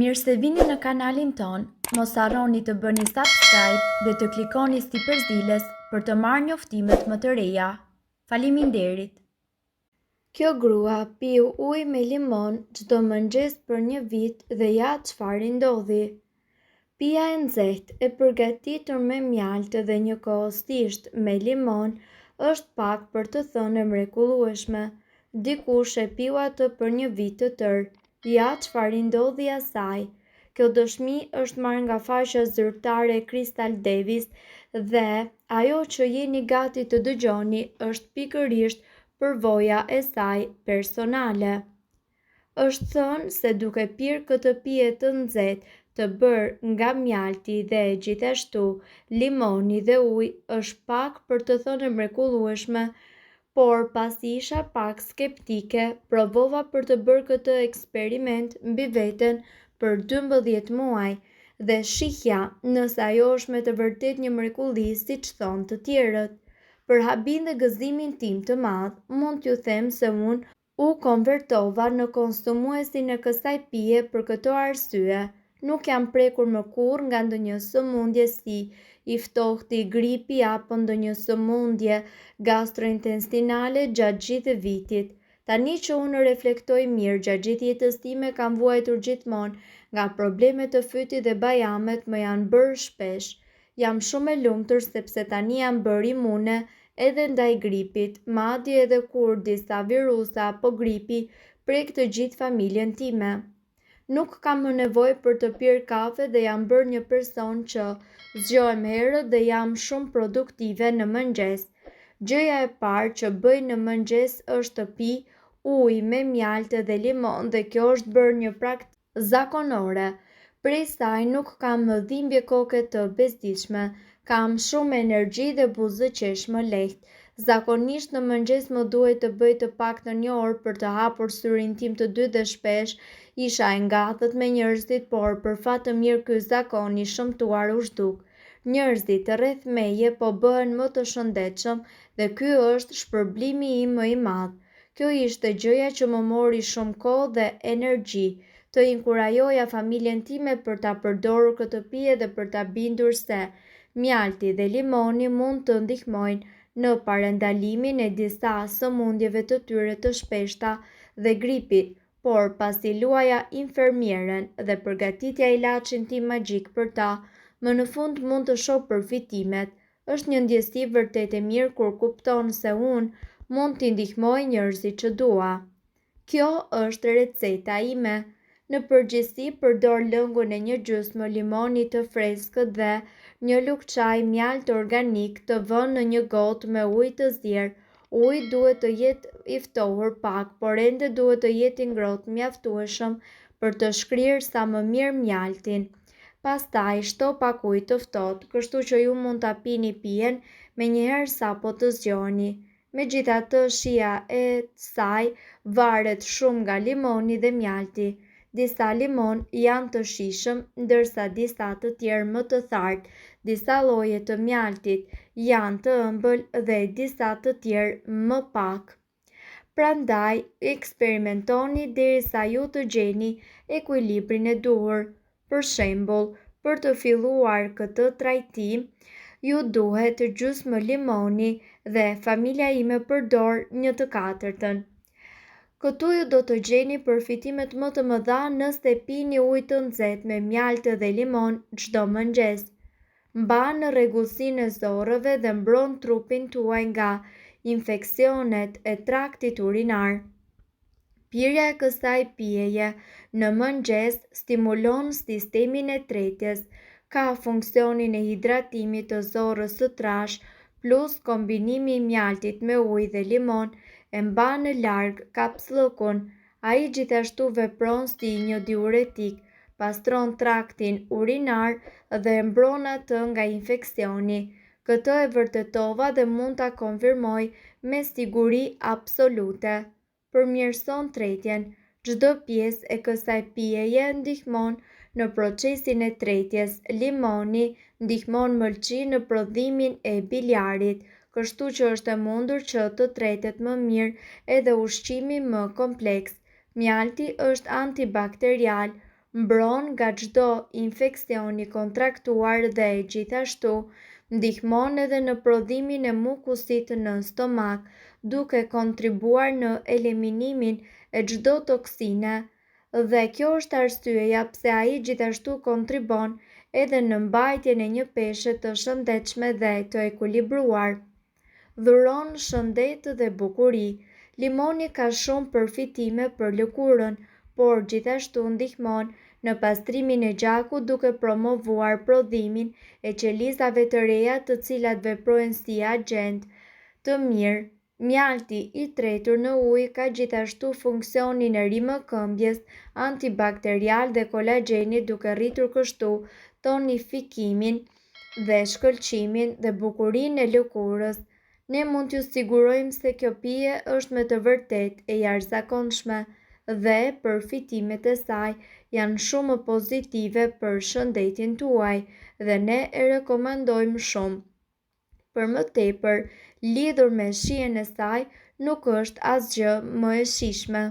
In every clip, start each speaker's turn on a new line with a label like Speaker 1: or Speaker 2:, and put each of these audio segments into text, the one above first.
Speaker 1: Mirë se vini në kanalin ton, mos harroni të bëni subscribe dhe të klikoni si përzieles për të marrë njoftimet më të reja. Faleminderit! Kjo grua piu ujë me limon çdo mëngjes për një vit dhe ja çfarë i ndodhi. Pija e nxehtë e përgatitur me mjaltë dhe njëkohësisht me limon është pak për të thënë e mrekullueshme. Dikush e piu atë për një vit të tërë. Ja çfarë i ndodhi asaj. Kjo dëshmi është marrë nga faqja zyrtare e Crystal Davis dhe ajo që jeni gati të dëgjoni është pikërisht përvoja e saj personale. Është thënë se duke pirë këtë pije të nxehtë të bërë nga mjalti dhe gjithashtu limoni dhe uji është pak për të thënë e mrekullueshme, por pasi isha pak skeptike, provova për të bërë këtë eksperiment mbi veten për 12 muaj dhe shihja nëse ajo është me të vërtet një mrekulli siç thonë të tjerët. Për habin dhe gëzimin tim të madh, mund t'ju them se unë u konvertova në konsumuesin e kësaj pije për këto arsye. Nuk jam prekur më kurrë nga ndonjë sëmundje si i ftohti, gripi apo ndonjë sëmundje gastrointestinale gjatë gjithë vitit. Tani që unë reflektoj mirë, gjatë gjithë jetës time kam vuajtur gjithmonë nga problemet të fytit dhe bajamet më janë bërë shpesh. Jam shumë e lumtur sepse tani jam bërë imune edhe ndaj gripit, madje edhe kur disa virusa apo gripi prek të gjithë familjen time. Nuk kam më nevojë për të pirë kafe dhe jam bërë një person që zgjohem herët dhe jam shumë produktive në mëngjes. Gjëja e parë që bëj në mëngjes është të pi ujë me mjaltë dhe limon dhe kjo është bërë një praktikë zakonore. Prej saj nuk kam më dhimbje koke të bezdishme, kam shumë energji dhe buzëqesh më lehtë. Zakonisht në mëngjes më duhet të bëj të paktën një orë për të hapur syrin tim të dytë dhe shpesh isha e ngatët me njerëzit, por për fat të mirë ky zakon i shëmtuar u zhduk. Njerëzit rreth meje po bëhen më të shëndetshëm dhe ky është shpërblimi im më i madh. Kjo ishte gjëja që më mori shumë kohë dhe energji. Të inkurajoja familjen time për ta përdorur këtë pije dhe për ta bindur se mjalti dhe limoni mund të ndihmojnë në parandalimin e disa sëmundjeve të tyre të shpeshta dhe gripit, por pasi luaja infermieren dhe përgatitja ilaçin tim magjik për ta, më në fund mund të shoh përfitimet. Është një ndjesi vërtet e mirë kur kupton se unë mund t'i ndihmoj njerëzit që dua. Kjo është receta ime. Në përgjithësi përdor lëngun e një gjysmë limoni të freskët dhe një lugë çaji mjalt organik të vënë në një gotë me ujë të zier. Uji duhet të jetë i ftohur pak, por ende duhet të jetë i ngrohtë mjaftueshëm për të shkrirë sa më mirë mjaltin. Pastaj shto pak ujë të ftohtë, kështu që ju mund ta pini pijen menjëherë sapo të zgjoheni. Megjithatë, shija e saj varet shumë nga limoni dhe mjalti. Disa limon janë të shijshëm, ndërsa disa të tjerë më të thartë, disa lloje të mjaltit janë të ëmbël dhe disa të tjerë më pak. Prandaj, eksperimentoni derisa ju të gjeni ekuilibrin e duhur. Për shembull, për të filluar këtë trajtim, ju duhet gjysmë limoni dhe familja ime përdor 1/4. Këtu ju do të gjeni përfitimet më të mëdha nëse pini ujë të nxehtë me mjaltë dhe limon çdo mëngjes. Mban rregullsinë e zorrëve dhe mbron trupin tuaj nga infeksionet e traktit urinar. Pirja e kësaj pijeje në mëngjes stimulon sistemin e tretjes, ka funksionin e hidratimit të zorrës së trashë, plus kombinimi i mjaltit me ujë dhe limon e mban larg kapsllëkun. Ai gjithashtu vepron si një diuretik, pastron traktin urinar dhe mbron atë nga infeksioni. Këtë e vërtetova dhe mund ta konfirmoj me siguri absolute. Përmirëson tretjen. Çdo pjesë e kësaj pijeje ndihmon në procesin e tretjes. Limoni ndihmon mëlçi në prodhimin e biljarit, kështu që është e mundur që të tretet më mirë edhe ushqimi më kompleks. Mjalti është antibakterial, mbron nga çdo infeksion i kontraktuar dhe gjithashtu ndihmon edhe në prodhimin e mukusit në stomak, duke kontribuar në eliminimin e çdo toksine, dhe kjo është arsyeja pse ai gjithashtu kontribon edhe në mbajtjen e një peshe të shëndetshme dhe të ekuilibruar. Dhuron shëndet dhe bukuri. Limoni ka shumë përfitime për lëkurën, por gjithashtu ndihmon në pastrimin e gjakut duke promovuar prodhimin e qelizave të reja të cilat veprojnë si agent të mirë. Mjalti i tretur në ujë ka gjithashtu funksionin e rimëkëmbjes antibakterial dhe kolagjenit, duke rritur kështu tonifikimin dhe shkëlqimin dhe bukurinë e lëkurës. Ne mund t'ju sigurojmë se kjo pije është me të vërtetë e jashtëzakonshme dhe përfitimet e saj janë shumë pozitive për shëndetin tuaj dhe ne e rekomandojmë shumë. Për më tepër, lidhur me shijen e saj, nuk është asgjë më e shijshme.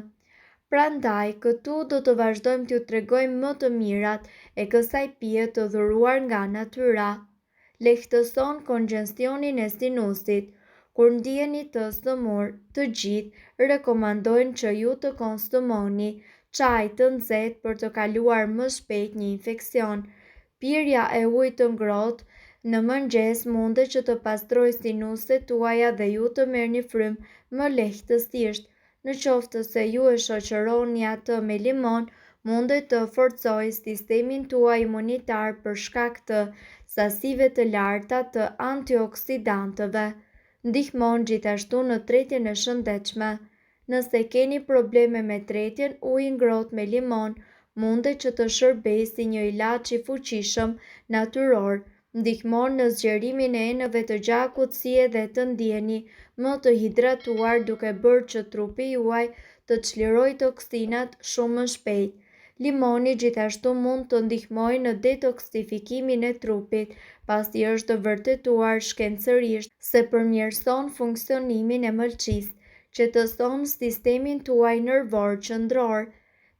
Speaker 1: Prandaj, këtu do të vazhdojmë t'ju tregojmë më të mirat e kësaj pije të dhuruar nga natyra. Lehtëson kongestionin e sinusit. Kur ndiheni të sëmur, të gjithë rekomandojnë që ju të konsumoni çaj të nxehtë për të kaluar më shpejt një infeksion. Pirja e ujit të ngrohtë në mëngjes mundet që të pastrojë sinuset tuaja dhe ju të merrni frymë më lehtësisht. Në qoftë se ju e shoqëroni atë me limon, mundet të forcojë sistemin tuaj imunitar për shkak të sasive të larta të antioksidantëve. Ndihmon gjithashtu në tretjen e shëndetshme. Nëse keni probleme me tretjen, uji i ngrohtë me limon mundet që të shërbejë si një ilaç i fuqishëm natyror. Ndihmon në zgjerimin e enëve të gjakut, si edhe të ndiheni më të hidratuar, duke bërë që trupi juaj të çlirojë toksinat shumë më shpejt. Limoni gjithashtu mund të ndihmojë në detoksifikimin e trupit, pasi është vërtetuar shkencërisht se përmirëson funksionimin e mëlçisë, qetëson sistemin tuaj nervor qendror.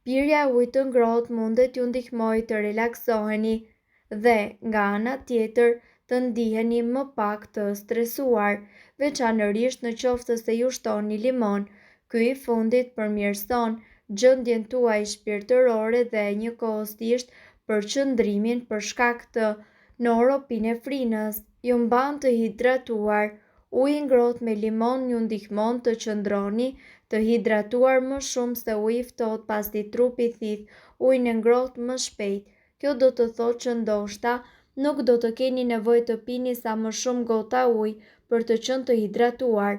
Speaker 1: Pirja e ujit të ngrohtë mundet t'ju ndihmojë të relaksoheni dhe, nga ana tjetër, të ndiheni më pak të stresuar, veçanërisht në qoftë se ju shtoni limon. Ky i fundit përmirëson gjendjen tuaj shpirtërore dhe njëkohësisht përqendrimin për shkak të noropinefrinës. Ju mban të hidratuar. Uji i ngrohtë me limon ju ndihmon të qëndroni të hidratuar më shumë se uji i ftohtë, pasi trupi thith ujin e ngrohtë më shpejt. Kjo do të thotë që ndoshta nuk do të keni nevojë të pini sa më shumë gota ujë për të qenë të hidratuar.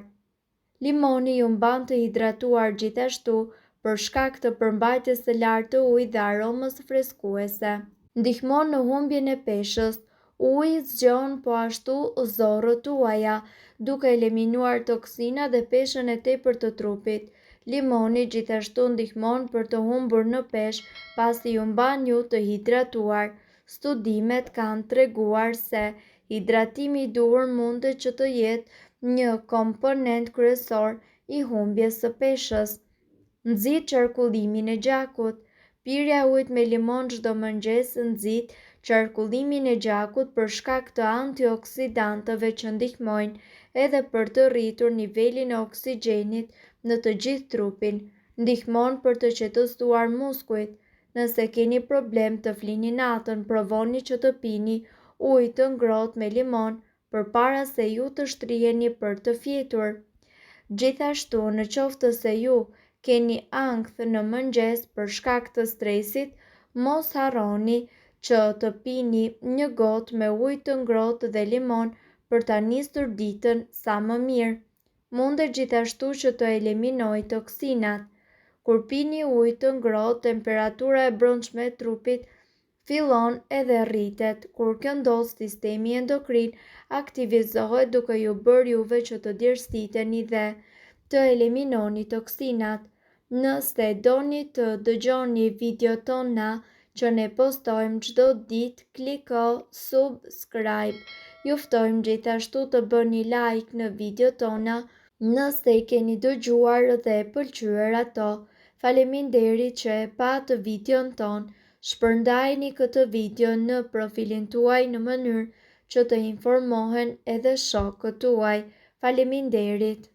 Speaker 1: Limoni ju mban të hidratuar gjithashtu për shkak të përmbajtjes së lartë të ujit dhe aromës freskuese. Ndihmon në humbjen e peshës. Uji zgjon po ashtu zorrët tuaja, duke eliminuar toksina dhe peshën e tepërt të trupit. Limoni gjithashtu ndihmon për të humbur në peshë, pasi ju mban ju të hidratuar. Studimet kanë treguar se hidratimi i duhur mundet që të jetë një komponent kryesor i humbjes së peshës. Nxit qarkullimin e gjakut. Pirja e ujit me limon çdo mëngjes nxit qarkullimin e gjakut për shkak të antioksidantëve që ndihmojnë edhe për të rritur nivelin e oksigjenit në të gjithë trupin. Ndihmon për të qetësuar muskujt. Nëse keni problem të flini natën, provoni që të pini ujë të ngrohtë me limon përpara se ju të shtriheni për të fjetur. Gjithashtu, në qoftë se ju keni ankth në mëngjes për shkak të stresit, mos harroni që të pini një gotë me ujë të ngrohtë dhe limon për ta nisur ditën sa më mirë. Mundet gjithashtu që të eliminojë toksinat. Kur pini ujë të ngrohtë, temperatura e brendshme e trupit fillon edhe rritet. Kur kjo ndodh, sistemi endokrin aktivizohet, duke ju bërë juve që të djersiteni dhe të eliminoni toksinat. Nëse doni të dëgjoni videot tona që ne postojmë çdo ditë, kliko subscribe. Ju ftojmë gjithashtu të bëni like në videot tona nëse i keni dëgjuar dhe pëlqyer ato. Faleminderit që e pat videon ton. Shpërndajeni këtë video në profilin tuaj në mënyrë që të informohen edhe shokët tuaj. Faleminderit!